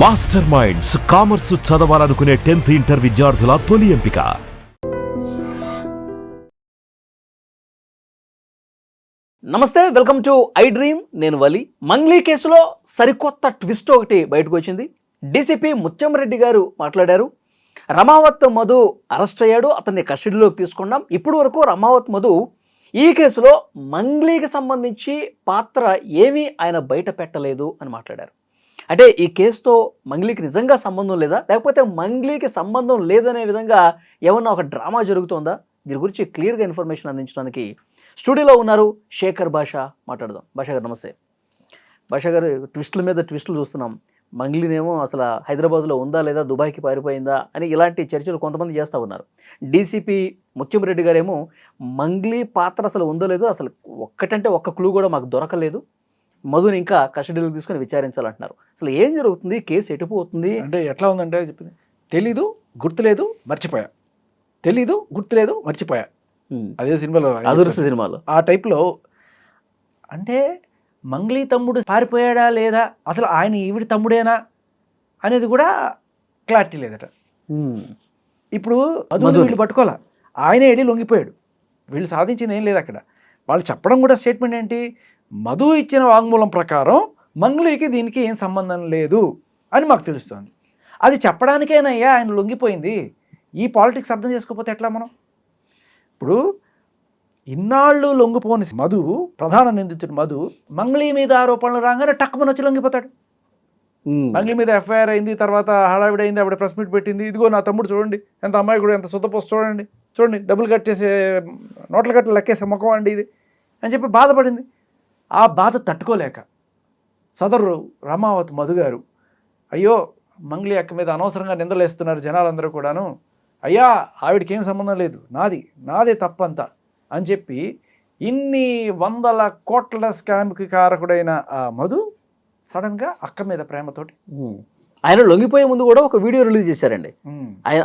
Master minds commerce చదవాలనుకునే 10th inter విద్యార్థుల తొలి ఎంపిక. నమస్తే, వెల్కమ్ టు ఐ డ్రీమ్. నేను వలి. మంగ్లీ కేసులో సరికొత్త ట్విస్ట్ ఒకటి బయటకు వచ్చింది. డీసీపీ ముత్యంరెడ్డి గారు మాట్లాడారు. రమావత్ మధు అరెస్ట్ అయ్యాడు, అతన్ని కస్టడీలోకి తీసుకున్నాం. ఇప్పటి వరకు రమావత్ మధు ఈ కేసులో మంగ్లీకి సంబంధించి పాత్ర ఏమీ ఆయన బయట పెట్టలేదు అని మాట్లాడారు. అంటే ఈ కేసుతో మంగ్లీకి నిజంగా సంబంధం లేదా, లేకపోతే మంగ్లీకి సంబంధం లేదనే విధంగా ఏమన్నా ఒక డ్రామా జరుగుతుందా? దీని గురించి క్లియర్గా ఇన్ఫర్మేషన్ అందించడానికి స్టూడియోలో ఉన్నారు శేఖర్ భాషా. మాట్లాడదాం. భాషా గారు నమస్తే. భాషా గారు, ట్విస్టుల మీద ట్విస్టులు చూస్తున్నాం. మంగ్లీనేమో అసలు హైదరాబాద్లో ఉందా లేదా, దుబాయ్కి పారిపోయిందా అని ఇలాంటి చర్చలు కొంతమంది చేస్తూ ఉన్నారు. డీసీపీ ముత్యంరెడ్డి గారేమో మంగ్లీ పాత్ర అసలు ఉందో లేదో, అసలు ఒక్కటంటే ఒక్క క్లూ కూడా మాకు దొరకలేదు, మధుని ఇంకా కస్టడీలోకి తీసుకొని విచారించాలంటున్నారు. అసలు ఏం జరుగుతుంది, కేసు ఎటుపోతుంది అంటే ఎట్లా ఉందంటే చెప్పింది, తెలీదు, గుర్తులేదు, మర్చిపోయా, తెలీదు, గుర్తులేదు, మర్చిపోయా. అదే సినిమాలో, అదృష్ట సినిమాలో ఆ టైప్లో. అంటే మంగ్లీ తమ్ముడు పారిపోయాడా లేదా, అసలు ఆయన ఈవిడి తమ్ముడేనా అనేది కూడా క్లారిటీ లేదట. ఇప్పుడు మధుని వీళ్ళు పట్టుకోవాలా, ఆయనే వెళ్ళి లొంగిపోయాడు. వీళ్ళు సాధించింది ఏం లేదు అక్కడ. వాళ్ళు చెప్పడం కూడా స్టేట్మెంట్ ఏంటి, మధు ఇచ్చిన వాంగ్మూలం ప్రకారం మంగ్లీకి దీనికి ఏం సంబంధం లేదు అని మాకు తెలుస్తుంది. అది చెప్పడానికేనయ్యా ఆయన లొంగిపోయింది. ఈ పాలిటిక్స్ అర్థం చేసుకోకపోతే ఎట్లా మనం? ఇప్పుడు ఇన్నాళ్ళు లొంగిపోని మధు, ప్రధాన నిందితుడు మధు, మంగ్లీ మీద ఆరోపణలు రాగానే టక్కుమని వచ్చి లొంగిపోతాడు. మంగ్లీ మీద ఎఫ్ఐఆర్ అయింది, తర్వాత హడావిడి అయింది, ఆవిడ ప్రెస్ మీట్ పెట్టింది, ఇదిగో నా తమ్ముడు చూడండి ఎంత అమ్మాయి కూడా ఎంత శుద్ధపోసి చూడండి, చూడండి డబ్బులు కట్టేసే నోట్ల కట్టలు లెక్కేసే ముఖం అండి ఇది అని చెప్పి బాధపడింది. ఆ బాధ తట్టుకోలేక సదరు రమావత్ మధు గారు, అయ్యో మంగ్లీ అక్క మీద అనవసరంగా నిందలేస్తున్నారు జనాలందరూ కూడాను, అయ్యా ఆవిడకి ఏం సంబంధం లేదు, నాదే తప్పంతా అని చెప్పి ఇన్ని వందల కోట్ల స్కామ్కి కారకుడైన ఆ మధు సడన్గా అక్క మీద ప్రేమతోటి ఆయన లొంగిపోయే ముందు కూడా ఒక వీడియో రిలీజ్ చేశారండి.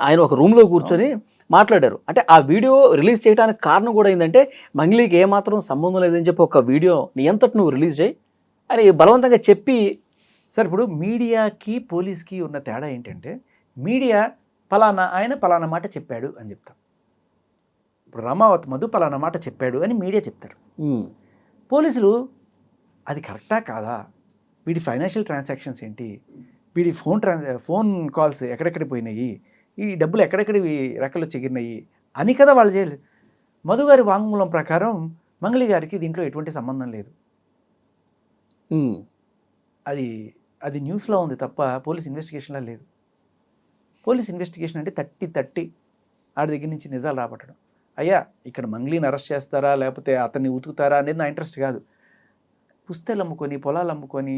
ఆయన ఒక రూమ్లో కూర్చొని మాట్లాడారు. అంటే ఆ వీడియో రిలీజ్ చేయడానికి కారణం కూడా ఏంటంటే, మంగ్లీకి ఏమాత్రం సంబంధం లేదని చెప్పి ఒక వీడియో నీ అంతటి నువ్వు రిలీజ్ చేయి అని బలవంతంగా చెప్పి. సార్, ఇప్పుడు మీడియాకి పోలీస్కి ఉన్న తేడా ఏంటంటే, మీడియా ఆయన పలానా మాట చెప్పాడు అని చెప్తాం. ఇప్పుడు రమావత్ మధు పలానా మాట చెప్పాడు అని మీడియా చెప్తారు. పోలీసులు అది కరెక్టా కాదా, వీడి ఫైనాన్షియల్ ట్రాన్సాక్షన్స్ ఏంటి, వీడి ఫోన్ కాల్స్ ఎక్కడెక్కడికి పోయినాయి, ఈ డబ్బులు ఎక్కడెక్కడి రెక్కలు చెగిరినాయి అని కదా వాళ్ళు చేయలేదు. మధు గారి వాంగ్మూలం ప్రకారం మంగ్లీ గారికి దీంట్లో ఎటువంటి సంబంధం లేదు. అది న్యూస్లో ఉంది తప్ప పోలీస్ ఇన్వెస్టిగేషన్లో లేదు. పోలీస్ ఇన్వెస్టిగేషన్ అంటే తట్టి ఆడి దగ్గర నుంచి నిజాలు రాబట్టడం. అయ్యా ఇక్కడ మంగ్లీని అరెస్ట్ చేస్తారా లేకపోతే అతన్ని ఉతుకుతారా అనేది నా ఇంట్రెస్ట్ కాదు. పుస్తకాలు అమ్ముకొని, పొలాలు అమ్ముకొని,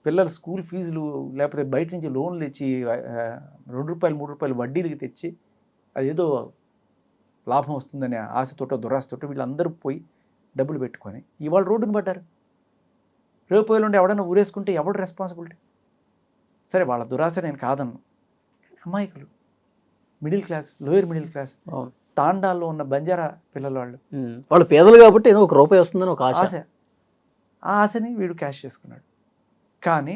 పిల్లల స్కూల్ ఫీజులు లేకపోతే బయట నుంచి లోన్లు తెచ్చి ₹2, ₹3 వడ్డీలకి తెచ్చి అదేదో లాభం వస్తుందనే ఆశతోటో దురాశతోటో వీళ్ళందరూ పోయి డబ్బులు పెట్టుకొని ఇవాళ రోడ్డును పడ్డారు. రేపు ఉండి ఎవడన్నా ఊరేసుకుంటే ఎవడు రెస్పాన్సిబిలిటీ? సరే, వాళ్ళ దురాశ నేను కాదన్ను. అమాయకులు, middle class, lower middle class, తాండాల్లో ఉన్న బంజారా పిల్లలు, వాళ్ళు పేదలు కాబట్టి ఏదో ₹1 వస్తుందని ఒక ఆశ. ఆ ఆశని వీడు క్యాష్ చేసుకున్నాడు. కానీ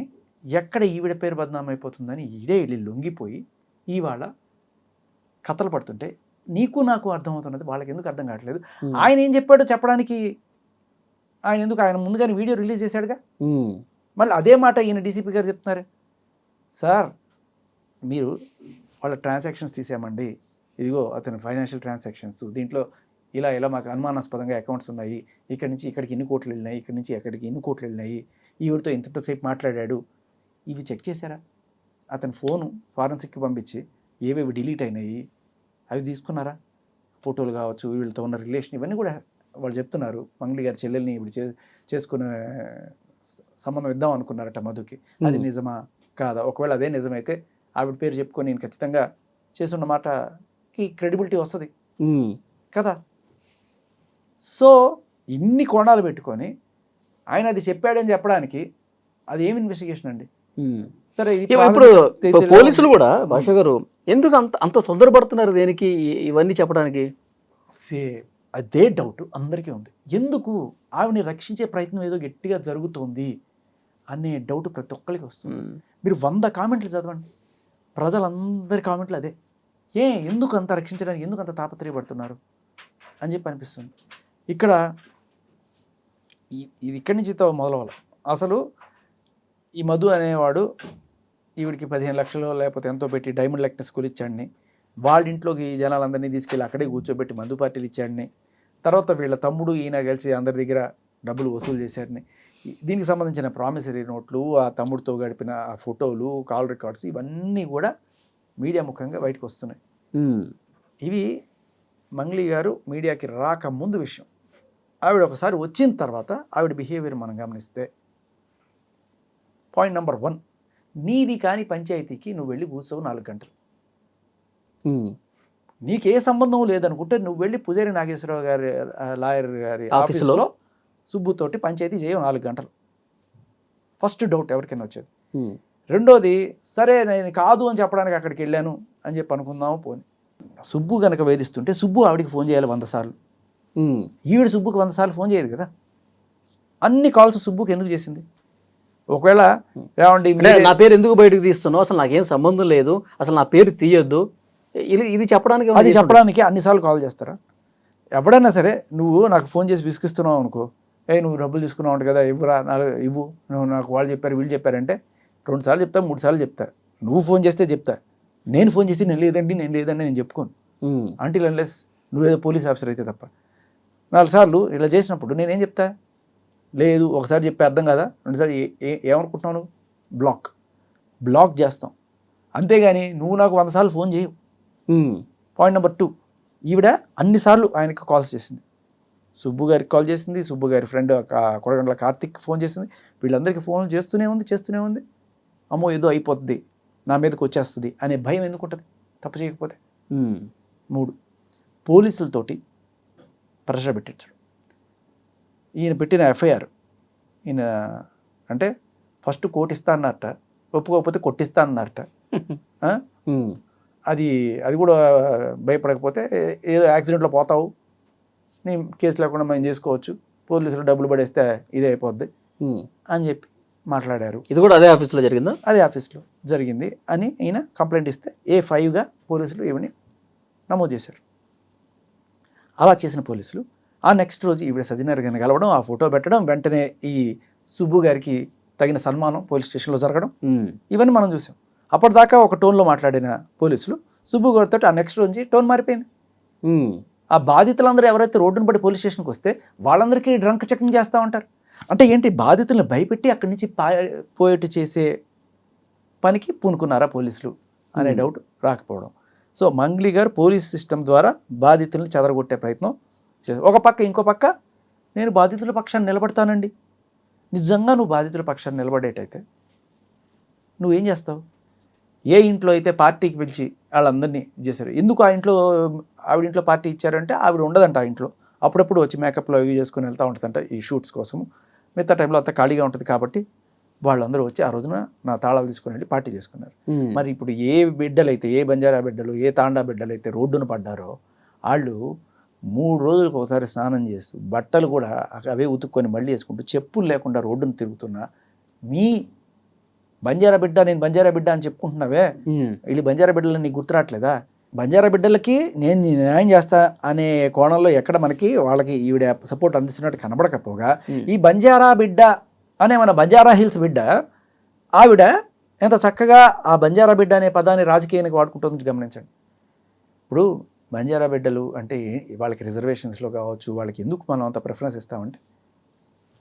ఎక్కడ ఈవిడ పేరు బదనాం అయిపోతుందని ఈడే వెళ్ళి లొంగిపోయి ఇవాళ కథలు పడుతుంటే నీకు నాకు అర్థమవుతున్నది, వాళ్ళకి ఎందుకు అర్థం కావట్లేదు? ఆయన ఏం చెప్పాడో చెప్పడానికి ఆయన ముందుగానే వీడియో రిలీజ్ చేశాడుగా. మళ్ళీ అదే మాట ఈయన డీసీపీ గారు చెప్తున్నారు, సార్ మీరు వాళ్ళ ట్రాన్సాక్షన్స్ తీసామండి, ఇదిగో అతని ఫైనాన్షియల్ ట్రాన్సాక్షన్స్, దీంట్లో ఇలా మాకు అనుమానాస్పదంగా అకౌంట్స్ ఉన్నాయి, ఇక్కడి నుంచి ఇక్కడికి ఇన్ని కోట్లు వెళ్ళినాయి, ఇక్కడి నుంచి ఎక్కడికి ఇన్ని కోట్లు వెళ్ళినాయి, ఈవిడితో ఇంతసేపు మాట్లాడాడు, ఇవి చెక్ చేశారా? అతని ఫోను ఫారెన్సిక్కి పంపించి ఏవేవి డిలీట్ అయినాయి అవి తీసుకున్నారా? ఫోటోలు కావచ్చు, వీళ్ళతో ఉన్న రిలేషన్, ఇవన్నీ కూడా వాళ్ళు చెప్తున్నారు. మంగ్లీ గారి చెల్లెల్ని ఇప్పుడు చేసుకునే సంబంధం ఇద్దాం అనుకున్నారట మధుకి. అది నిజమా కాదా? ఒకవేళ అదే నిజమైతే ఆవిడ పేరు చెప్పుకొని నేను ఖచ్చితంగా చేసున్న మాటకి క్రెడిబిలిటీ వస్తుంది కదా. సో ఇన్ని కోణాలు పెట్టుకొని ఆయన అది చెప్పాడని చెప్పడానికి అది ఏమి ఇన్వెస్టిగేషన్ అండి? సరే, ఇప్పుడు పోలీసులు కూడా భాష గారు ఎందుకు అంత తొందరపడుతున్నారు దేనికి ఇవన్నీ చెప్పడానికి? అదే డౌట్ అందరికీ ఉంది. ఎందుకు ఆవిడని రక్షించే ప్రయత్నం ఏదో గట్టిగా జరుగుతోంది అనే డౌట్ ప్రతి ఒక్కరికి వస్తుంది. మీరు 100 కామెంట్లు చదవండి, ప్రజలందరి కామెంట్లు అదే. ఎందుకు అంత రక్షించడానికి ఎందుకు అంత తాపత్రయపడుతున్నారు అని చెప్పి అనిపిస్తుంది. ఇక్కడ ఇది ఇక్కడి నుంచి మొదలవ్వాలి. అసలు ఈ మధు అనేవాడు ఈవిడికి 15 లక్షలు లేకపోతే ఎంతో పెట్టి డైమండ్ లెక్నెస్ స్కూల్ ఇచ్చాడిని, వాళ్ళ ఇంట్లోకి ఈ జనాలందరినీ తీసుకెళ్ళి అక్కడే కూర్చోబెట్టి మందు పార్టీలు ఇచ్చాడిని, తర్వాత వీళ్ళ తమ్ముడు ఈయన కలిసి అందరి దగ్గర డబ్బులు వసూలు చేశారని, దీనికి సంబంధించిన ప్రామిసరీ నోట్లు, ఆ తమ్ముడితో గడిపిన ఆ ఫోటోలు, కాల్ రికార్డ్స్ ఇవన్నీ కూడా మీడియా ముఖంగా బయటకు వస్తున్నాయి. ఇవి మంగ్లీ గారు మీడియాకి రాకముందు విషయం. ఆవిడ ఒకసారి వచ్చిన తర్వాత ఆవిడ బిహేవియర్ మనం గమనిస్తే, పాయింట్ నెంబర్ 1, నీది కాని పంచాయతీకి నువ్వు వెళ్ళి కూర్చోవు 4 గంటలు. నీకే సంబంధం లేదనుకుంటే నువ్వు వెళ్ళి పుజారి నాగేశ్వరరావు గారి లాయర్ గారి ఆఫీసులో సుబ్బుతోటి పంచాయతీ చేయవు 4 గంటలు. ఫస్ట్ డౌట్ ఎవరికైనా వచ్చేది. రెండోది, సరే నేను కాదు అని చెప్పడానికి అక్కడికి వెళ్ళాను అని చెప్పి అనుకుందాము పోని. సుబ్బు కనుక వేధిస్తుంటే సుబ్బు ఆవిడికి ఫోన్ చేయాలి 100 సార్లు. ఈవిడ సుబ్బుకి 100 సార్లు ఫోన్ చేయదు కదా. అన్ని కాల్స్ సుబ్బుకి ఎందుకు చేసింది? ఒకవేళ ఏమండి నా పేరు ఎందుకు బయటకు తీస్తున్నావు, అసలు నాకేం సంబంధం లేదు, అసలు నా పేరు తీయొద్దు, ఇది చెప్పడానికి, అది చెప్పడానికి అన్నిసార్లు కాల్ చేస్తారా? ఎప్పుడైనా సరే నువ్వు నాకు ఫోన్ చేసి విసిగిస్తున్నావు అనుకో, నువ్వు డబ్బులు తీసుకున్నావు అంట కదా, ఇవ్వరా, ఇవ్వు, నువ్వు నాకు వాళ్ళు చెప్పారు వీళ్ళు చెప్పారంటే 2 సార్లు చెప్తా, 3 సార్లు చెప్తా. నువ్వు ఫోన్ చేస్తే చెప్తా, నేను ఫోన్ చేసి నేను లేదండి నేను చెప్పుకోను. అంటిల్ అన్లెస్ నువ్వేదో పోలీస్ ఆఫీసర్ అయితే తప్ప. 4 సార్లు ఇలా చేసినప్పుడు నేనేం చెప్తా? లేదు, ఒకసారి చెప్పి అర్థం కదా, 2 సార్లు ఏమనుకుంటున్నావు? బ్లాక్ చేస్తాం. అంతేగాని నువ్వు నాకు 100 సార్లు ఫోన్ చేయవు. పాయింట్ నెంబర్ 2, ఈవిడ అన్నిసార్లు ఆయనకి కాల్స్ చేసింది. సుబ్బు గారికి కాల్ చేసింది, సుబ్బు గారి ఫ్రెండ్ కొడగండ్ల కార్తిక్ ఫోన్ చేసింది, వీళ్ళందరికీ ఫోన్ చేస్తూనే ఉంది. అమ్మో ఏదో అయిపోతుంది, నా మీదకి వచ్చేస్తుంది అనే భయం ఎందుకు ఉంటుంది తప్పు చేయకపోతే? 3, పోలీసులతోటి ప్రెషర్ పెట్టించడం. ఈయన పెట్టిన ఎఫ్ఐఆర్, ఈయన అంటే ఫస్ట్ కోర్టు ఇస్తా అన్నారట, ఒప్పుకోకపోతే కొట్టిస్తా అన్నారట. అది కూడా భయపడకపోతే ఏదో యాక్సిడెంట్లో పోతావు, నీ కేసు లేకుండా మేము చేసుకోవచ్చు, పోలీసులు డబ్బులు పడేస్తే ఇదే అయిపోద్ది అని చెప్పి మాట్లాడారు. ఇది కూడా అదే ఆఫీస్లో జరిగిందా? అదే ఆఫీస్లో జరిగింది అని ఈయన కంప్లైంట్ ఇస్తే A5గా పోలీసులు ఈవిని నమోదు చేశారు. అలా చేసిన పోలీసులు ఆ నెక్స్ట్ రోజు ఈవిడ సజ్జనర్ గారిని కలవడం, ఆ ఫోటో పెట్టడం, వెంటనే ఈ సుబ్బు గారికి తగిన సన్మానం పోలీస్ స్టేషన్లో జరగడం, ఇవన్నీ మనం చూసాం. అప్పటిదాకా ఒక టోన్లో మాట్లాడిన పోలీసులు సుబ్బు గారితో ఆ నెక్స్ట్ రోజు టోన్ మారిపోయింది. ఆ బాధితులందరూ ఎవరైతే రోడ్డును పడి పోలీస్ స్టేషన్కి వస్తే వాళ్ళందరికీ డ్రంక్ చెకింగ్ చేస్తూ ఉంటారు. అంటే ఏంటి, బాధితులను భయపెట్టి అక్కడి నుంచి పోయేట్టు చేసే పనికి పూనుకున్నారా పోలీసులు అనే డౌట్ రాకపోవడం. సో మంగ్లీ గారు పోలీస్ సిస్టమ్ ద్వారా బాధితులను చెదరగొట్టే ప్రయత్నం చేశారు. ఒక పక్క, ఇంకో పక్క నేను బాధితుల పక్షాన్ని నిలబడతానండి. నిజంగా నువ్వు బాధితుల పక్షాన్ని నిలబడేటైతే నువ్వేం చేస్తావు? ఏ ఇంట్లో అయితే పార్టీకి పిలిచి వాళ్ళందరినీ చేశారు, ఎందుకు ఆ ఇంట్లో ఆవిడింట్లో పార్టీ ఇచ్చారంటే ఆవిడ ఉండదంట ఆ ఇంట్లో, అప్పుడప్పుడు వచ్చి మేకప్లో అవి చేసుకుని వెళ్తూ ఉంటుందంట ఈ షూట్స్ కోసము. మిగతా టైంలో అంతా ఖాళీగా ఉంటుంది కాబట్టి వాళ్ళందరూ వచ్చి ఆ రోజున నా తాళాలు తీసుకుని వెళ్ళి పార్టీ చేసుకున్నారు. మరి ఇప్పుడు ఏ బిడ్డలైతే, ఏ బంజారా బిడ్డలు, ఏ తాండా బిడ్డలు అయితే రోడ్డున పడ్డారో వాళ్ళు 3 రోజులకు ఒకసారి స్నానం చేస్తూ బట్టలు కూడా అవే ఉతుక్కొని మళ్ళీ వేసుకుంటూ చెప్పులు లేకుండా రోడ్డును తిరుగుతున్నా మీ బంజారా బిడ్డ, నేను బంజారా బిడ్డ అని చెప్పుకుంటున్నావే, వీళ్ళు బంజారా బిడ్డలని నీకు గుర్తురాట్లేదా? బంజారా బిడ్డలకి నేను న్యాయం చేస్తా అనే కోణంలో ఎక్కడ మనకి వాళ్ళకి ఈవిడ సపోర్ట్ అందిస్తున్నట్టు కనబడకపోగా, ఈ బంజారా బిడ్డ అనే మన బంజారా హిల్స్ బిడ్డ ఆవిడ ఎంత చక్కగా ఆ బంజారా బిడ్డ అనే పదాన్ని రాజకీయానికి వాడుకుంటుంది గమనించండి. ఇప్పుడు బంజారా బిడ్డలు అంటే వాళ్ళకి రిజర్వేషన్స్లో కావచ్చు, వాళ్ళకి ఎందుకు మనం అంత ప్రిఫరెన్స్ ఇస్తామంటే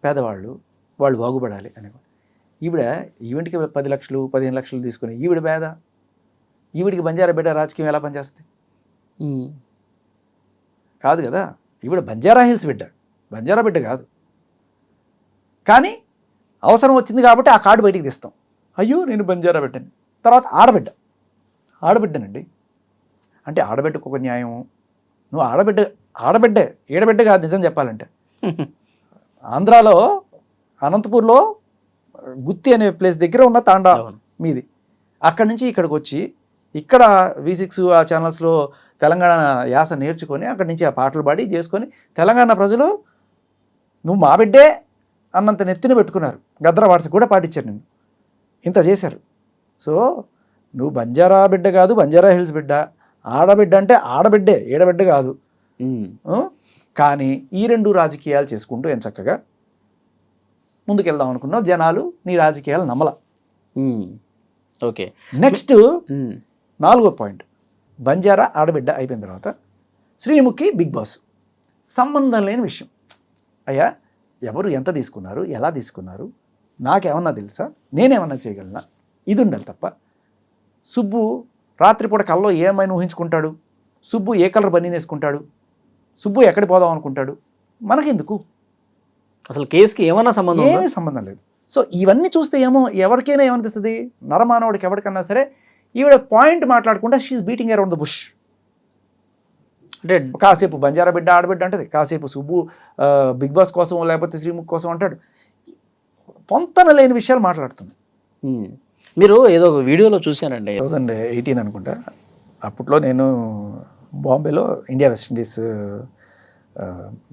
పేదవాళ్ళు, వాళ్ళు బాగుపడాలి అనేవాళ్ళు. ఈవిడికి 10 లక్షలు 15 లక్షలు తీసుకుని ఈవిడ పేద, ఈవిడికి బంజారా బిడ్డ రాజకీయం ఎలా పనిచేస్తుంది? కాదు కదా. ఈవిడ బంజారా హిల్స్ బిడ్డ, బంజారా బిడ్డ కాదు. కానీ అవసరం వచ్చింది కాబట్టి ఆ కార్డు బయటికి తీస్తాం, అయ్యో నేను బంజారా బిడ్డని. తర్వాత ఆడబిడ్డనండి అంటే ఆడబిడ్డకు ఒక న్యాయం. నువ్వు ఆడబిడ్డే, ఈడబిడ్డ కాదు నిజం చెప్పాలంటే. ఆంధ్రాలో అనంతపూర్లో గుత్తి అనే ప్లేస్ దగ్గర ఉన్న తాండా మీది, అక్కడి నుంచి ఇక్కడికి వచ్చి ఇక్కడ V6 ఆ ఛానల్స్లో తెలంగాణ యాస నేర్చుకొని అక్కడి నుంచి ఆ పాటలు పాడి చేసుకొని తెలంగాణ ప్రజలు నువ్వు మా బిడ్డే అన్నంత నెత్తిన పెట్టుకున్నారు. గద్ర వాట్స్ కూడా పాటించారు, నేను ఇంత చేశారు. సో నువ్వు బంజారా బిడ్డ కాదు, బంజారా హిల్స్ బిడ్డ, ఆడబిడ్డ అంటే ఆడబిడ్డే, ఏడబిడ్డ కాదు. కానీ ఈ రెండు రాజకీయాలు చేసుకుంటూ ఎంత చక్కగా ముందుకెళ్దాం అనుకున్నావు. జనాలు నీ రాజకీయాలు నమ్మల. ఓకే, నెక్స్ట్ 4వ పాయింట్, బంజారా ఆడబిడ్డ అయిపోయిన తర్వాత శ్రీముఖి బిగ్ బాస్. సంబంధం లేని విషయం. అయ్యా ఎవరు ఎంత తీసుకున్నారు, ఎలా తీసుకున్నారు, నాకేమన్నా తెలుసా, నేనేమన్నా చేయగలనా, ఇది ఉండాలి తప్ప. సుబ్బు రాత్రిపూట కల్లో ఏమైనా ఊహించుకుంటాడు, సుబ్బు ఏ కలర్ బనీన్ వేసుకుంటాడు, సుబ్బు ఎక్కడికి పోదాం అనుకుంటాడు, మనకెందుకు? అసలు కేసుకి ఏమన్నా సంబంధం? ఏమీ సంబంధం లేదు. సో ఇవన్నీ చూస్తే ఎవరికైనా ఏమనిపిస్తుంది, నరమానవుడికి ఎవరికన్నా సరే, ఈవిడ పాయింట్ మాట్లాడకుండా she is beating around the bush. అంటే కాసేపు బంజారా బిడ్డ ఆడబిడ్డ అంటది, కాసేపు సుబ్బు బిగ్ బాస్ కోసం లేకపోతే శ్రీముఖ్ కోసం అంటాడు. పొంతన లేని విషయాలు మాట్లాడుతుంది. మీరు ఏదో ఒక వీడియోలో చూశానండి, 2018 అనుకుంటా. అప్పట్లో నేను బాంబేలో India West Indies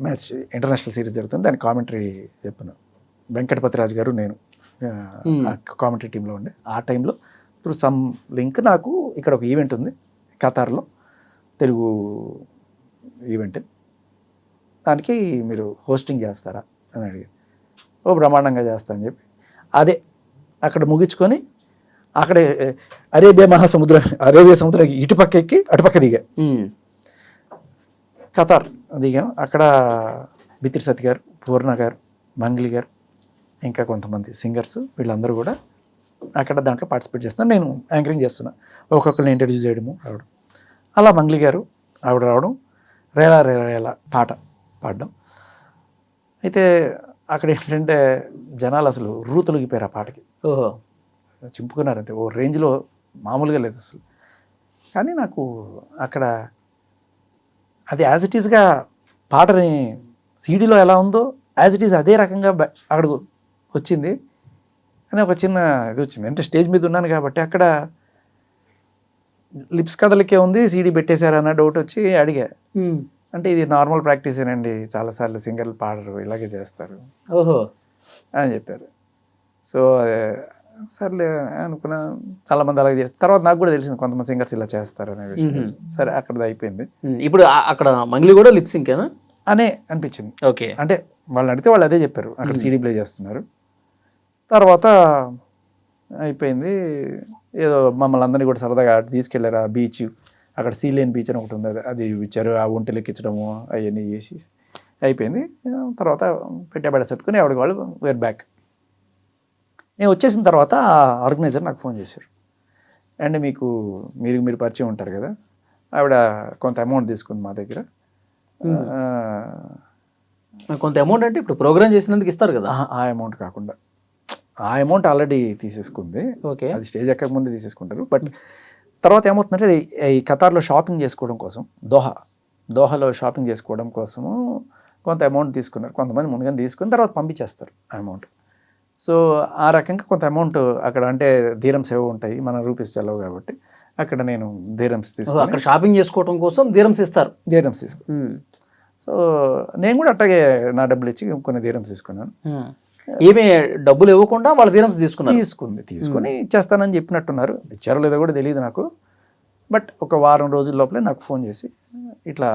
match international series జరుగుతుంది, దాని కామెంటరీ చెప్పాను. వెంకటపతిరాజు గారు నేను కామెంటరీ టీంలో ఉండే. ఆ టైంలో త్రూ సమ్ లింక్ నాకు ఇక్కడ ఒక ఈవెంట్ ఉంది ఖతార్లో, తెలుగు ఈవెంట్, దానికి మీరు హోస్టింగ్ చేస్తారా అని అడిగారు. ఓ బ్రహ్మాండంగా చేస్తా అని చెప్పి అదే అక్కడ ముగించుకొని అక్కడే అరేబియా సముద్రం ఇటుపక్క ఎక్కి అటుపక్క దిగా ఖతార్ దిగాం. అక్కడ బిత్రి సత్ గారు, పూర్ణ గారు, మంగ్లీ గారు, ఇంకా కొంతమంది సింగర్స్, వీళ్ళందరూ కూడా అక్కడ దాంట్లో పార్టిసిపేట్ చేస్తున్నారు. నేను యాంకరింగ్ చేస్తున్నా, ఒక్కొక్కరిని ఇంట్రడ్యూస్ చేయడము రావడం. అలా మంగ్లీ గారు ఆవిడ రావడం, రేలా రేలా పాట పాడడం. అయితే అక్కడ ఏంటంటే జనాలు అసలు తొలగిపోయారు ఆ పాటకి. ఓహో, చింపుకున్నారు అంతే, ఓ రేంజ్లో మామూలుగా లేదు అసలు. కానీ నాకు అక్కడ అది యాజ్ ఇట్ ఈస్గా పాటని సీడీలో ఎలా ఉందో యాజ్ ఇట్ ఈస్ అదే రకంగా అక్కడ వచ్చింది అని ఒక చిన్న ఇది వచ్చింది. అంటే స్టేజ్ మీద ఉన్నాను కాబట్టి అక్కడ లిప్స్ కదలికే ఉంది, సీడీ పెట్టేశారన్న డౌట్ వచ్చి అడిగా. అంటే ఇది నార్మల్ ప్రాక్టీసేనండి, చాలాసార్లు సింగర్లు పాడరు, ఇలాగే చేస్తారు ఓహో అని చెప్పారు. సో సర్లే అనుకున్నా, చాలామంది అలాగే చేస్తారు. తర్వాత నాకు కూడా తెలిసింది కొంతమంది సింగర్స్ ఇలా చేస్తారు అనే విషయం. సరే అక్కడది అయిపోయింది. ఇప్పుడు అక్కడ మంగ్లీ కూడా లిప్ సింకేనా అనే అనిపించింది. ఓకే, అంటే వాళ్ళని అడిగితే వాళ్ళు అదే చెప్పారు, అక్కడ సీడీ ప్లే చేస్తున్నారు. తర్వాత అయిపోయింది. ఏదో మమ్మల్ని అందరినీ కూడా సరదాగా తీసుకెళ్లారు. ఆ బీచ్, అక్కడ సీలేన్ బీచ్ అని ఒకటి ఉంది, అది ఇచ్చారు. ఆ ఒంటెలు ఎక్కించడము అవన్నీ చేసి అయిపోయింది. తర్వాత పెట్టబడ సత్తుకుని ఆవిడకి వాళ్ళు వేర్ బ్యాక్. నేను వచ్చేసిన తర్వాత ఆర్గనైజర్ నాకు ఫోన్ చేశారు. అండ్ మీరు పరిచయం ఉంటారు కదా, ఆవిడ కొంత అమౌంట్ తీసుకుంది మా దగ్గర. కొంత అమౌంట్ అంటే ఇప్పుడు ప్రోగ్రామ్ చేసినందుకు ఇస్తారు కదా, ఆ అమౌంట్ కాకుండా ఆ అమౌంట్ ఆల్రెడీ తీసేసుకుంది. ఓకే, అది స్టేజ్ ఎక్కక ముందే తీసేసుకుంటారు. బట్ తర్వాత ఏమవుతుందంటే ఈ ఖతార్లో షాపింగ్ చేసుకోవడం కోసం, దోహాలో షాపింగ్ చేసుకోవడం కోసము కొంత అమౌంట్ తీసుకున్నారు. కొంతమంది ముందుగానే తీసుకుని తర్వాత పంపించేస్తారు ఆ అమౌంట్. సో ఆ రకంగా కొంత అమౌంట్ అక్కడ, అంటే ధీరమ్స్ ఏవో ఉంటాయి, మన రూపీస్ చల్లవు కాబట్టి అక్కడ నేను ధీరమ్స్ తీసుకుని, అక్కడ షాపింగ్ చేసుకోవడం కోసం ధీరమ్స్ ఇస్తారు. ధీరమ్స్ తీసుకుని, సో నేను కూడా అట్లాగే నా డబ్బులు ఇచ్చి కొన్ని ధీరమ్స్ తీసుకున్నాను. ఏమీ డబ్బులు ఇవ్వకుండా వాళ్ళ ధీరమ్స్ తీసుకుని ఇచ్చేస్తానని చెప్పినట్టున్నారు. ఇచ్చారో లేదో కూడా తెలియదు నాకు. బట్ ఒక వారం రోజుల లోపలే నాకు ఫోన్ చేసి ఇట్లా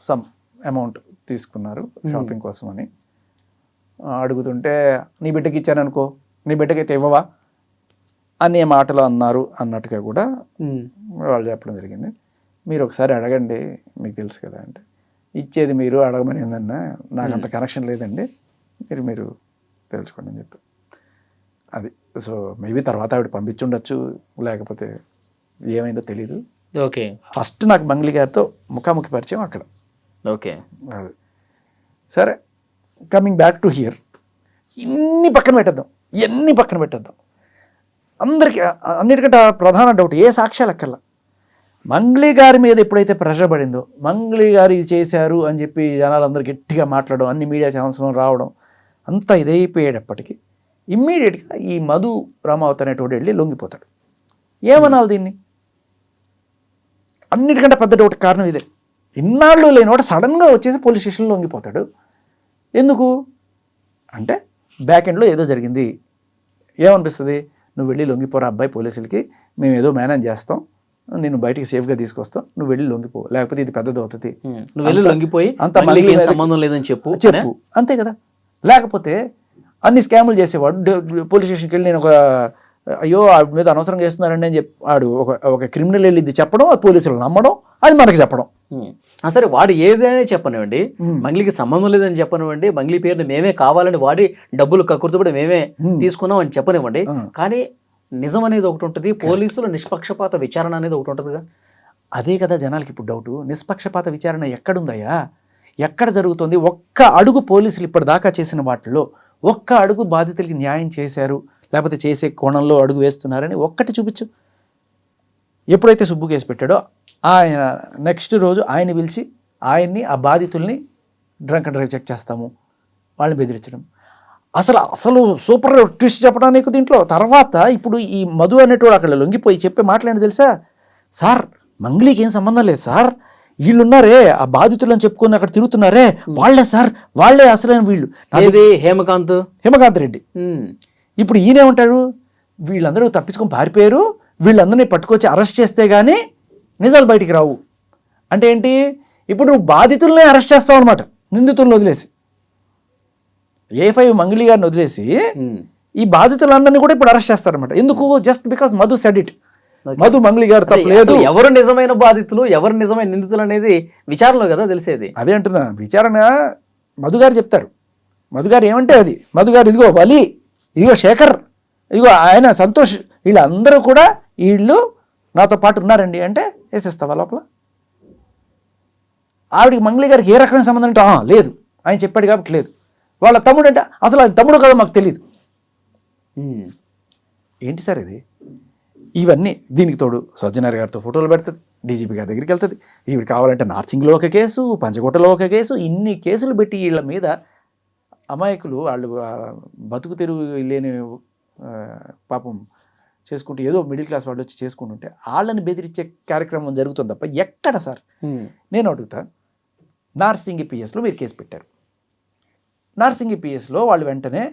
సమ్ అమౌంట్ తీసుకున్నారు షాపింగ్ కోసం అని అడుగుతుంటే, నీ బిడ్డకి ఇచ్చాననుకో, నీ బిడ్డకైతే ఇవ్వవా అనే మాటలు అన్నారు అన్నట్టుగా కూడా వాళ్ళు చెప్పడం జరిగింది. మీరు ఒకసారి అడగండి, మీకు తెలుసు కదా అంటే, ఇచ్చేది మీరు, అడగమని ఏందన్నా, నాకు అంత కనెక్షన్ లేదండి, మీరు తెలుసుకోండి అని చెప్పి అది. సో మేబీ తర్వాత ఆవిడ పంపించుండొచ్చు, లేకపోతే ఏమైందో తెలీదు. ఓకే, ఫస్ట్ నాకు మంగ్లీ గారితో ముఖాముఖి పరిచయం అక్కడ. ఓకే, అది సరే. కమింగ్ బ్యాక్ టు హియర్, ఇన్ని పక్కన పెట్టేద్దాం. అందరికీ అన్నిటికంటే ప్రధాన డౌట్, ఏ సాక్ష్యాలు అక్కర్లా, మంగ్లీ గారి మీద ఎప్పుడైతే ప్రెషర్ పడిందో, మంగ్లీ గారు ఇది చేశారు అని చెప్పి జనాలందరూ గట్టిగా మాట్లాడడం, అన్ని మీడియా ఛానల్స్లో రావడం, అంతా ఇదైపోయేటప్పటికీ ఇమ్మీడియట్గా ఈ మధు రామావత్ అనేటువంటి వెళ్ళి లొంగిపోతాడు. ఏమనాలి దీన్ని? అన్నిటికంటే పెద్ద డౌట్ కారణం ఇదే. ఇన్నాళ్ళు లేనివాడు సడన్గా వచ్చేసి పోలీస్ స్టేషన్లో లొంగిపోతాడు. ఎందుకు అంటే బ్యాక్ ఎండ్లో ఏదో జరిగింది. ఏమనిపిస్తుంది? నువ్వు వెళ్ళి లొంగిపోరా అబ్బాయి పోలీసులకి, మేము ఏదో మేనేజ్ చేస్తాం, నేను బయటికి సేఫ్గా తీసుకొస్తాం, నువ్వు వెళ్ళి లొంగిపో, లేకపోతే ఇది పెద్దది అవుతుంది, నువ్వు వెళ్ళి లొంగిపోయి అంత మంగ్లీకి ఏం సంబంధం లేదని చెప్పు. అంతే కదా. లేకపోతే అన్ని స్కాములు చేసేవాడు పోలీస్ స్టేషన్కి వెళ్ళి నేను అయ్యో ఆవిడ మీద అనవసరంగా చేస్తున్నారండి అని చెప్పి ఆడు ఒక క్రిమినల్ వెళ్ళి ఇది చెప్పడం, పోలీసులు నమ్మడం, అది మనకి చెప్పడం. సరే వాడు ఏదైనా చెప్పనివ్వండి, మంగ్లీకి సంబంధం లేదని చెప్పనివ్వండి, మంగ్లీ పేరుని మేమే కావాలని వాడి డబ్బులు కక్కుర్తిపడి మేమే తీసుకున్నాం అని చెప్పనివ్వండి, కానీ నిజం అనేది ఒకటి ఉంటుంది, పోలీసుల నిష్పక్షపాత విచారణ అనేది ఒకటి ఉంటుందిగా. అదే కదా జనాలకి ఇప్పుడు డౌటు. నిష్పక్షపాత విచారణ ఎక్కడుందయ్యా? ఎక్కడ జరుగుతుంది? ఒక్క అడుగు పోలీసులు ఇప్పటిదాకా చేసిన వాటిల్లో ఒక్క అడుగు బాధితులకి న్యాయం చేశారు, లేకపోతే చేసే కోణంలో అడుగు వేస్తున్నారని ఒక్కటి చూపించు. ఎప్పుడైతే సుబ్బు కేసు పెట్టాడో ఆయన నెక్స్ట్ రోజు ఆయన పిలిచి ఆయన్ని ఆ బాధితుల్ని డ్రంక్ అండ్ డ్రైవ్ చెక్ చేస్తాము, వాళ్ళని బెదిరించడం. అసలు సూపర్ ట్విస్ట్ చెప్పడానికి దీంట్లో. తర్వాత ఇప్పుడు ఈ మధు అనేటోడు అక్కడ లొంగిపోయి చెప్పే మాట్లాడి తెలుసా? సార్ మంగ్లీకి ఏం సంబంధం లేదు సార్, వీళ్ళున్నారే ఆ బాధితులని చెప్పుకొని అక్కడ తిరుగుతున్నారే వాళ్ళే సార్, వాళ్ళే అసలైన వీళ్ళు. హేమకాంత్ రెడ్డి. ఇప్పుడు ఈయనేమంటాడు? వీళ్ళందరూ తప్పించుకొని పారిపోయారు, వీళ్ళందరినీ పట్టుకొచ్చి అరెస్ట్ చేస్తే కానీ నిజాలు బయటికి రావు. అంటే ఏంటి? ఇప్పుడు నువ్వు బాధితులనే అరెస్ట్ చేస్తావు అనమాట, నిందితులను వదిలేసి. A5 మంగ్లీ గారిని వదిలేసి ఈ బాధితులందరినీ కూడా ఇప్పుడు అరెస్ట్ చేస్తారనమాట. ఎందుకు? Just because Madhu said it. Madhu Mangli గారు తప్పలేదు. ఎవరు నిజమైన బాధితులు, ఎవరు నిజమైన నిందితులు అనేది విచారణలో కదా తెలిసేది. అదే అంటున్నా, విచారణ మధు గారు చెప్తారు. మధు గారు ఏమంటే అది. మధు గారు ఇదిగో వలి, ఇదిగో శేఖర్, ఇదిగో ఆయన సంతోష్, వీళ్ళందరూ కూడా వీళ్ళు నాతో పాటు ఉన్నారండి అంటే వేసేస్తావా లోపల? ఆవిడికి మంగ్లీ గారికి ఏ రకమైన సంబంధం అంటే లేదు, ఆయన చెప్పాడు కాబట్టి లేదు. వాళ్ళ తమ్ముడు అంటే అసలు ఆయన తమ్ముడు కదా మాకు తెలియదు. ఏంటి సార్ ఇది? ఇవన్నీ దీనికి తోడు సజ్జనార్ గారితో ఫోటోలు పెడుతుంది, డీజీపీ గారి దగ్గరికి వెళ్తుంది, ఈవిడ కావాలంటే నార్సింగ్లో ఒక కేసు, పంచకోటలో ఒక కేసు, ఇన్ని కేసులు పెట్టి వీళ్ళ మీద అమాయకులు వాళ్ళు బతుకు తెరువు లేని పాపం చేసుకుంటూ ఏదో మిడిల్ క్లాస్ వాళ్ళు వచ్చి చేసుకుంటుంటే వాళ్ళని బెదిరించే కార్యక్రమం జరుగుతుంది తప్ప ఎక్కడ సార్? నేను అడుగుతా, నార్సింగి పిఎస్లో మీరు కేసు పెట్టారు, నార్సింగి పిఎస్లో వాళ్ళు వెంటనే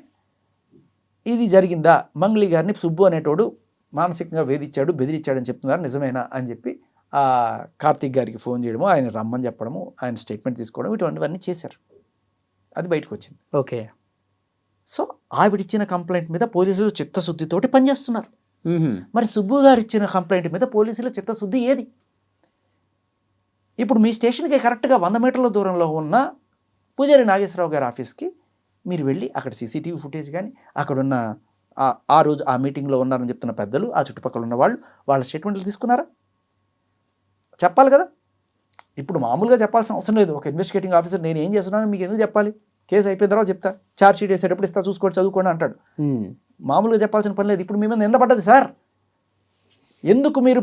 ఇది జరిగిందా, మంగ్లీ గారిని సుబ్బు అనేటోడు మానసికంగా వేధించాడు, బెదిరించాడని చెప్తున్నారు, నిజమేనా అని చెప్పి ఆ కార్తీక్ గారికి ఫోన్ చేయడము, ఆయన రమ్మని చెప్పడము, ఆయన స్టేట్మెంట్ తీసుకోవడం, ఇటువంటివన్నీ చేశారు. అది బయటకు వచ్చింది. ఓకే. సో ఆవిడిచ్చిన కంప్లైంట్ మీద పోలీసులు చిత్తశుద్ధితోటి పనిచేస్తున్నారు. మరి సుబ్బు గారు ఇచ్చిన కంప్లైంట్ మీద పోలీసుల చిత్తశుద్ధి ఏది? ఇప్పుడు మీ స్టేషన్కి కరెక్ట్గా 100 మీటర్ల దూరంలో ఉన్న పూజారి నాగేశ్వరరావు గారి ఆఫీస్కి మీరు వెళ్ళి అక్కడ సీసీటీవీ ఫుటేజ్ కానీ అక్కడున్న ఆ రోజు ఆ మీటింగ్లో ఉన్నారని చెప్తున్న పెద్దలు, ఆ చుట్టుపక్కల ఉన్న వాళ్ళు, వాళ్ళ స్టేట్మెంట్లు తీసుకున్నారా? చెప్పాలి కదా. ఇప్పుడు మామూలుగా చెప్పాల్సిన అవసరం లేదు. ఒక ఇన్వెస్టిగేటింగ్ ఆఫీసర్ నేను ఏం చేస్తున్నాను మీకు ఎందుకు చెప్పాలి? కేసు అయిపోయిన తర్వాత చెప్తా, ఛార్జ్ షీట్ వేసేటప్పుడు ఇస్తా, చూసుకోండి, చదువుకోండి అంటాడు. మామూలుగా చెప్పాల్సిన పని లేదు. ఇప్పుడు మీ మీద నింద పడ్డది సార్, ఎందుకు మీరు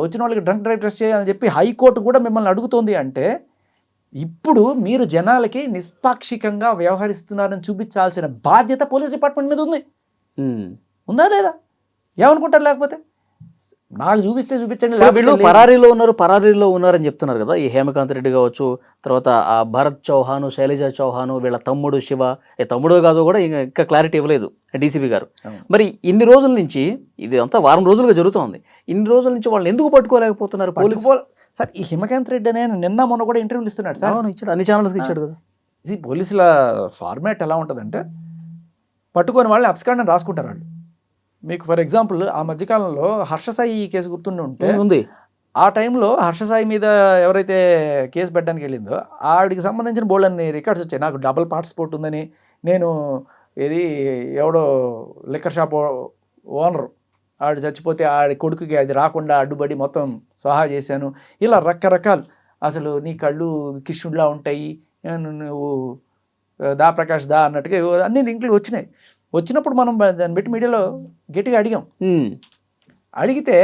వచ్చిన వాళ్ళకి డ్రంక్ డ్రైవ్ టెస్ట్ చేయాలని చెప్పి హైకోర్టు కూడా మిమ్మల్ని అడుగుతోంది అంటే ఇప్పుడు మీరు జనాలకి నిష్పాక్షికంగా వ్యవహరిస్తున్నారని చూపించాల్సిన బాధ్యత పోలీస్ డిపార్ట్మెంట్ మీద ఉంది. ఉందా లేదా? ఏమనుకుంటారు? లేకపోతే నాకు చూపిస్తే చూపించండి. వీళ్ళు పరారీలో ఉన్నారని చెప్తున్నారు కదా, ఈ హేమకాంత్ రెడ్డి కావచ్చు, తర్వాత ఆ భరత్ చౌహాను, శైలజ చౌహాను, వీళ్ళ తమ్ముడు శివ, తమ్ముడు కాదు కూడా ఇంకా క్లారిటీ ఇవ్వలేదు డీసీపీ గారు. మరి ఇన్ని రోజుల నుంచి, ఇది అంతా వారం రోజులుగా జరుగుతోంది, ఇన్ని రోజుల నుంచి వాళ్ళని ఎందుకు పట్టుకోలేకపోతున్నారు పోలీసు? సార్ ఈ హేమకాంత్ రెడ్డి అనే నిన్న మొన్న కూడా ఇంటర్వ్యూలు ఇస్తున్నాడు సార్. ఇచ్చాడు, అన్ని ఛానల్స్కి ఇచ్చాడు కదా. ఇది పోలీసుల ఫార్మాట్ ఎలా ఉంటుందంటే పట్టుకొని వాళ్ళని అబ్స్కాండ్ రాసుకుంటారు వాళ్ళు. మీకు ఫర్ ఎగ్జాంపుల్ ఆ మధ్యకాలంలో హర్షసాయి కేసు గుర్తుండి ఉంటే ఉంది, ఆ టైంలో హర్షసాయి మీద ఎవరైతే కేసు పెట్టడానికి వెళ్ళిందో ఆవిడికి సంబంధించిన బోల్డ్ అన్ని రికార్డ్స్ వచ్చాయి. నాకు డబుల్ పార్టిసిపేట్ ఉందని, నేను ఇది ఎవడో లిక్కర్ షాప్ ఓనర్ ఆడు చచ్చిపోతే ఆడి కొడుకుకి అది రాకుండా అడ్డుపడి మొత్తం సహా చేశాను, ఇలా రకరకాలు. అసలు నీ కళ్ళు కృష్ణుడిలా ఉంటాయి, నువ్వు దా ప్రకాష్ దా అన్నట్టుగా అన్ని లింకులు వచ్చినాయి. వచ్చినప్పుడు మనం దాన్ని బట్టి మీడియాలో గట్టిగా అడిగాం. అడిగితే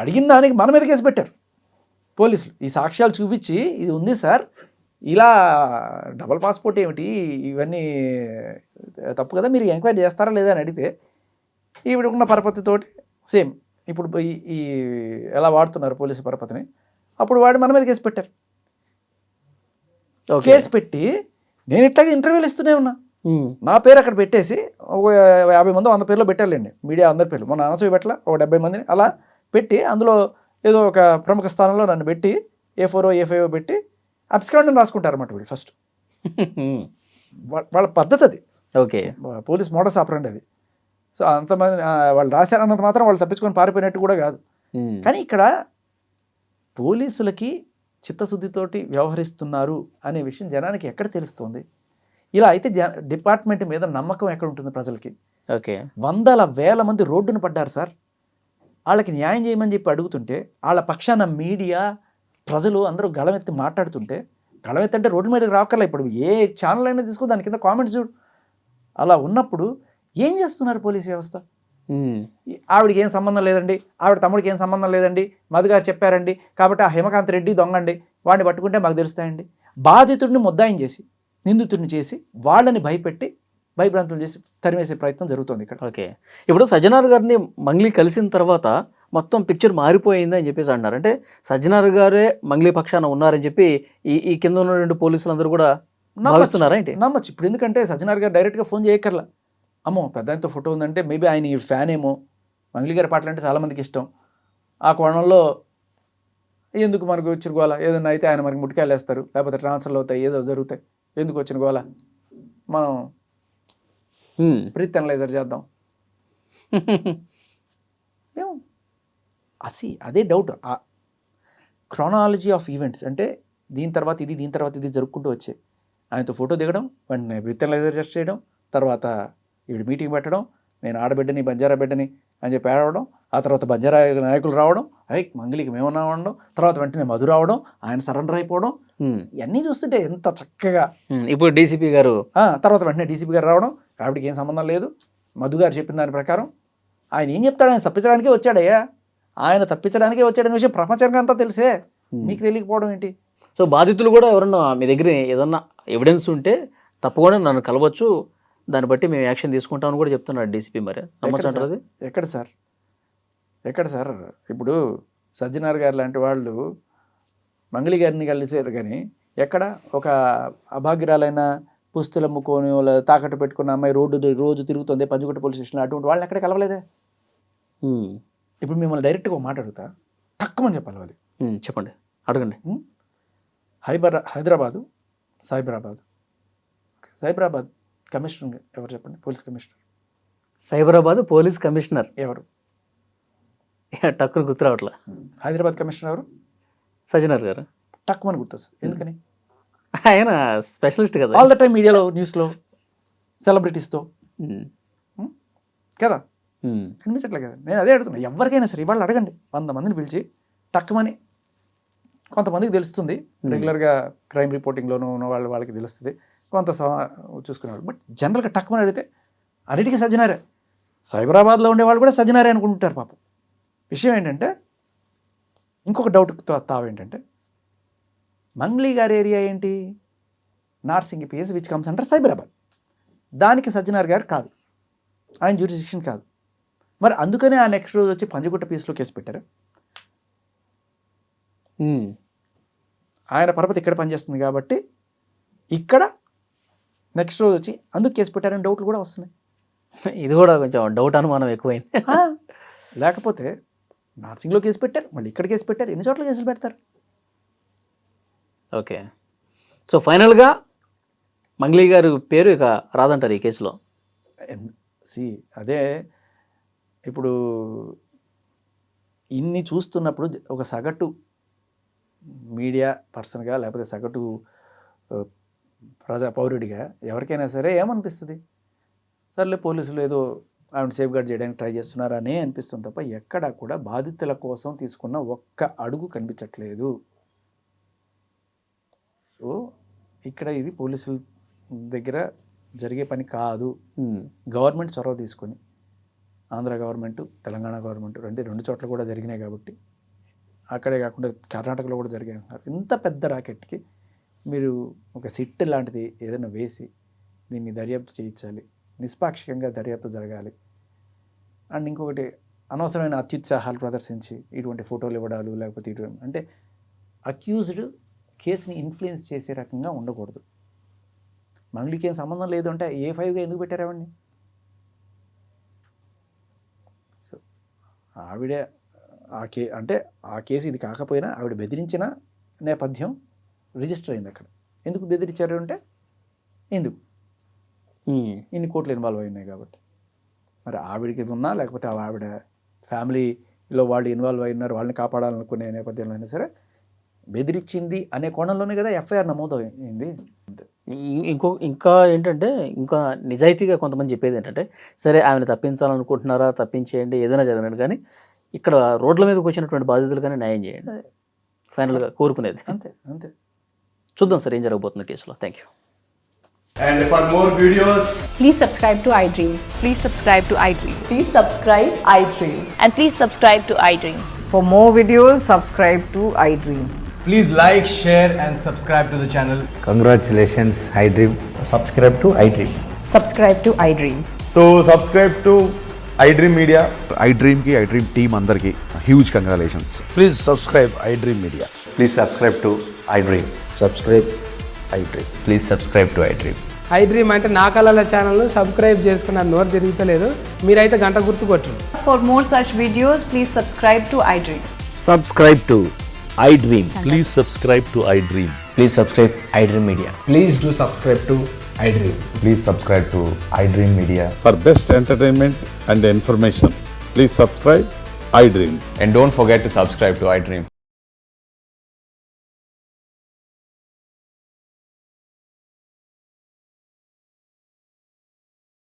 అడిగిన దానికి మన మీద కేసు పెట్టారు పోలీసులు. ఈ సాక్ష్యాలు చూపించి ఇది ఉంది సార్, ఇలా డబల్ పాస్పోర్ట్ ఏమిటి, ఇవన్నీ తప్పు కదా, మీరు ఎంక్వైరీ చేస్తారా లేదా అని అడిగితే ఈవిడకున్న పరపతితోటి సేమ్ ఇప్పుడు ఈ ఎలా వాడుతున్నారు పోలీసు పరపతిని, అప్పుడు వాడి మన మీద కేసు పెట్టారు. కేసు పెట్టి నేను ఇట్లాగే ఇంటర్వ్యూలు ఇస్తూనే ఉన్నా, నా పేరు అక్కడ పెట్టేసి ఒక 50 మంది 100 పేర్లో పెట్టాలండి, మీడియా అందరి పేర్లు. మొన్న అనసూయ పెట్టల ఒక 70 మందిని అలా పెట్టి అందులో ఏదో ఒక ప్రముఖ స్థానంలో నన్ను పెట్టి A4 A5 పెట్టి అబ్స్కాండ్ అని రాసుకుంటారు అన్నమాట వీళ్ళు ఫస్ట్. వాళ్ళ పద్ధతి అది, ఓకే, పోలీస్ మోడస్ ఆపరండి అది. సో అంతమంది వాళ్ళు రాశారన్నంత మాత్రం వాళ్ళు తప్పించుకొని పారిపోయినట్టు కూడా కాదు. కానీ ఇక్కడ పోలీసులకి చిత్తశుద్ధితోటి వ్యవహరిస్తున్నారు అనే విషయం జనానికి ఎక్కడ తెలుస్తుంది? ఇలా అయితే డిపార్ట్మెంట్ మీద నమ్మకం ఎక్కడ ఉంటుంది ప్రజలకి? ఓకే, వందల వేల మంది రోడ్డున పడ్డారు సార్. వాళ్ళకి న్యాయం చేయమని చెప్పి అడుగుతుంటే వాళ్ళ పక్షాన మీడియా ప్రజలు అందరూ గళమెత్తి మాట్లాడుతుంటే, గళమెత్తి అంటే రోడ్డు మీదకి రాకర్లే, ఇప్పుడు ఏ ఛానల్ అయినా తీసుకో దాని కింద కామెంట్స్ చూడు. అలా ఉన్నప్పుడు ఏం చేస్తున్నారు పోలీస్ వ్యవస్థ? ఆవిడకి ఏం సంబంధం లేదండి, ఆవిడ తమ్ముడికి ఏం సంబంధం లేదండి, మధుగారు చెప్పారండి కాబట్టి ఆ హిమకాంత్ రెడ్డి దొంగండి, వాడిని పట్టుకుంటే మాకు తెలుస్తాయండి. బాధితుడిని ముద్దాయం చేసి నిందితుడిని చేసి వాళ్ళని భయపెట్టి భయభ్రాంతులు చేసి తరిమేసే ప్రయత్నం జరుగుతుంది ఇక్కడ. ఓకే, ఇప్పుడు సజ్జనార్ గారిని మంగ్లీ కలిసిన తర్వాత మొత్తం పిక్చర్ మారిపోయింది అని చెప్పేసి అన్నారు. అంటే సజ్జనార్ గారే మంగ్లీ పక్షాన ఉన్నారని చెప్పి ఈ కింద ఉన్న 2 పోలీసులందరూ కూడా భావిస్తున్నారా ఏంటి? నమ్మచ్చు. ఇప్పుడు ఎందుకంటే సజ్జనార్ గారు డైరెక్ట్గా ఫోన్ చేయక్కర్లా. అమ్మో పెద్ద ఆయనతో ఫోటో ఉందంటే మేబీ ఆయన ఈ ఫ్యాన్ ఏమో, మంగ్లీ గారి పాటలు అంటే చాలామందికి ఇష్టం. ఆ కోణంలో ఎందుకు మనకు వచ్చిన గోల, ఏదైనా అయితే ఆయన మనకి ముట్టికాయలు వేస్తారు, లేకపోతే ట్రాన్స్ఫర్లు అవుతాయి, ఏదో జరుగుతాయి, ఎందుకు వచ్చిన గోల, మనం బ్రీత్ అనలైజర్ చేద్దాం. ఏమో అదే డౌట్. క్రానాలజీ ఆఫ్ ఈవెంట్స్ అంటే దీని తర్వాత ఇది, దీని తర్వాత ఇది జరుపుకుంటూ వచ్చాయి. ఆయనతో ఫోటో దిగడం, వెంటనే బ్రీత్ అనలైజర్ టెస్ట్ చేయడం, తర్వాత వీడు మీటింగ్ పెట్టడం, నేను ఆడబిడ్డని బంజారా బిడ్డని అని చెప్పి ఆడవడం, ఆ తర్వాత బంజారా నాయకులు రావడం, మంగళికి మేమన్నా ఉండడం, తర్వాత వెంటనే మధు రావడం, ఆయన సరెండర్ అయిపోవడం, ఇవన్నీ చూస్తుంటే ఎంత చక్కగా. ఇప్పుడు డీసీపీ గారు తర్వాత వెంటనే డీసీపీ గారు రావడం, ఆవిడకి ఏం సంబంధం లేదు, మధు గారు చెప్పిన దాని ప్రకారం ఆయన ఏం చెప్తాడు, ఆయన తప్పించడానికే వచ్చాడయ్యా, ఆయన తప్పించడానికే వచ్చాడనే విషయం ప్రపంచానికి అంతా తెలిసే, మీకు తెలియకపోవడం ఏంటి? సో బాధితులు కూడా ఎవరన్నా మీ దగ్గర ఏదన్నా ఎవిడెన్స్ ఉంటే తప్పకుండా నన్ను కలవచ్చు, దాన్ని బట్టి మేము యాక్షన్ తీసుకుంటామని కూడా చెప్తున్నాడు డీసీపీ. మరి నమ్మచ్చంటారు? ఎక్కడ సార్ ఇప్పుడు సజ్జనార్ గారు లాంటి వాళ్ళు మంగళి గారిని కలిసారు, కానీ ఎక్కడ ఒక అభాగ్యురాలైన పుస్తులు అమ్ముకొని తాకట్టు పెట్టుకున్న అమ్మాయి రోజు తిరుగుతుంది పంచుగుట్ట పోలీస్ స్టేషన్లో, అటువంటి వాళ్ళని ఎక్కడ కలవలేదే. ఇప్పుడు మిమ్మల్ని డైరెక్ట్గా మాట అడుగుతా, తక్కువని చెప్పాలి వాళ్ళు. చెప్పండి, అడగండి. హైదరాబాదు సైబరాబాద్ కమిషనర్ ఎవరు చెప్పండి? Police commissioner. Cyberabad police commissioner ఎవరు? టక్కును గుర్తు రావట్లా. హైదరాబాద్ కమిషనర్ ఎవరు? సజ్జనార్ గారు. టక్కుమని గుర్తొస్తుంది. ఎందుకని? ఆయన స్పెషలిస్ట్ కదా, ఆల్ ద టైం మీడియాలో, న్యూస్లో, సెలబ్రిటీస్తో కదా కనిపించట్లే కదా. నేను అదే అడుగుతున్నా, ఎవరికైనా సరే ఇవాళ అడగండి, 100 మందిని పిలిచి టక్కుమని, కొంతమందికి తెలుస్తుంది రెగ్యులర్గా క్రైమ్ రిపోర్టింగ్లోనూ ఉన్న వాళ్ళకి తెలుస్తుంది, కొంత చూసుకునేవాళ్ళు. బట్ జనరల్గా టక్కుమని అడిగితే అన్నిటికీ సజ్జనారే. సైబరాబాద్లో ఉండేవాళ్ళు కూడా సజ్జనారే అనుకుంటుంటారు పాపం. విషయం ఏంటంటే, ఇంకొక డౌట్ తావేంటంటే, మంగ్లీ గారి ఏరియా ఏంటి? Narsingi PS which comes under Cyberabad. దానికి సజ్జనార్ గారు కాదు, ఆయన జ్యూరిస్డిక్షన్ కాదు. మరి అందుకనే ఆ నెక్స్ట్ రోజు వచ్చి పంజగుట్ట పిఎస్లో కేసు పెట్టారు. ఆయన పరపతి ఇక్కడ పనిచేస్తుంది కాబట్టి ఇక్కడ నెక్స్ట్ రోజు వచ్చి అందుకు కేసు పెట్టారని డౌట్లు కూడా వస్తున్నాయి. ఇది కూడా కొంచెం డౌట్, అనుమానం ఎక్కువైంది. లేకపోతే నార్సింగ్లో కేసు పెట్టారు, మళ్ళీ ఇక్కడ కేసు పెట్టారు, ఎన్ని చోట్ల కేసులు పెడతారు? ఓకే, సో ఫైనల్గా మంగ్లీ గారి పేరు ఇక రాదంటారు ఈ కేసులో. అదే ఇప్పుడు ఇన్ని చూస్తున్నప్పుడు ఒక సగటు మీడియా పర్సన్గా, లేకపోతే సగటు పౌరుడిగా ఎవరికైనా సరే ఏమనిపిస్తుంది? సర్లే పోలీసులు ఏదో ఆవిడ సేఫ్ గార్డ్ చేయడానికి ట్రై చేస్తున్నారనే అనిపిస్తుంది తప్ప ఎక్కడా కూడా బాధితుల కోసం తీసుకున్న ఒక్క అడుగు కనిపించట్లేదు. సో ఇక్కడ ఇది పోలీసుల దగ్గర జరిగే పని కాదు. గవర్నమెంట్ చొరవ తీసుకొని, ఆంధ్ర గవర్నమెంట్, తెలంగాణ గవర్నమెంట్ రెండు చోట్ల కూడా జరిగినాయి కాబట్టి, అక్కడే కాకుండా కర్ణాటకలో కూడా జరిగాయి అంటున్నారు. ఇంత పెద్ద రాకెట్కి మీరు ఒక సిట్ లాంటిది ఏదైనా వేసి దీన్ని దర్యాప్తు చేయించాలి, నిష్పాక్షికంగా దర్యాప్తు జరగాలి. అండ్ ఇంకొకటి, అనవసరమైన అత్యుత్సాహాలు ప్రదర్శించి ఇటువంటి ఫోటోలు ఇవ్వడాలు, లేకపోతే ఇటువంటి అంటే అక్యూజ్డ్ కేసుని ఇన్ఫ్లుయెన్స్ చేసే రకంగా ఉండకూడదు. మంగ్లీకి ఏం సంబంధం లేదు అంటే A5గా ఎందుకు పెట్టారు ఆవిడ్ని? సో ఆవిడే అంటే ఆ కేసు ఇది కాకపోయినా ఆవిడ బెదిరించిన నేపథ్యం రిజిస్టర్ అయింది అక్కడ. ఎందుకు బెదిరించారు అంటే ఎందుకు ఇన్ని కోట్లు ఇన్వాల్వ్ అయినాయి కాబట్టి. మరి ఆవిడకి ఇది ఉన్నా లేకపోతే ఆవిడ ఫ్యామిలీలో వాళ్ళు ఇన్వాల్వ్ అయినారు, వాళ్ళని కాపాడాలనుకునే నేపథ్యంలో అయినా సరే బెదిరించింది అనే కోణంలోనే కదా ఎఫ్ఐఆర్ నమోదైంది. ఇంకా ఏంటంటే ఇంకా నిజాయితీగా కొంతమంది చెప్పేది ఏంటంటే సరే ఆమెను తప్పించాలనుకుంటున్నారా, తప్పించేయండి, ఏదైనా జరగండి, కానీ ఇక్కడ రోడ్ల మీదకి వచ్చినటువంటి బాధితులు కానీ న్యాయం చేయండి ఫైనల్గా కోరుకునేది. అంతే అంతే. చూద్దాం సార్ ఏం జరగబోతుంది కేసులో. Thank you. And for more videos, Please subscribe to iDream. Please subscribe to iDream. Please subscribe iDream. And please subscribe to iDream. For more videos, subscribe to iDream. please like, share and subscribe to the channel. Congratulations, iDream. Subscribe to iDream. Subscribe to iDream. So subscribe to iDream Media. iDream की iDream team अंदर की huge congratulations. Please subscribe iDream Media. Please subscribe to iDream. Subscribe iDream. Please subscribe to iDream. iDream అంటే నా కళల channel subscribe చేసుకున్న నోరు తిరుగుతలేదు, మీరైతే గంట గుర్తు కొట్టండి. For more such videos, please subscribe to iDream. Subscribe to iDream. Please subscribe to iDream. Please subscribe iDream Media. Please do subscribe to iDream. Please subscribe to iDream Media. For best entertainment and information, please subscribe iDream. And don't forget to subscribe to iDream.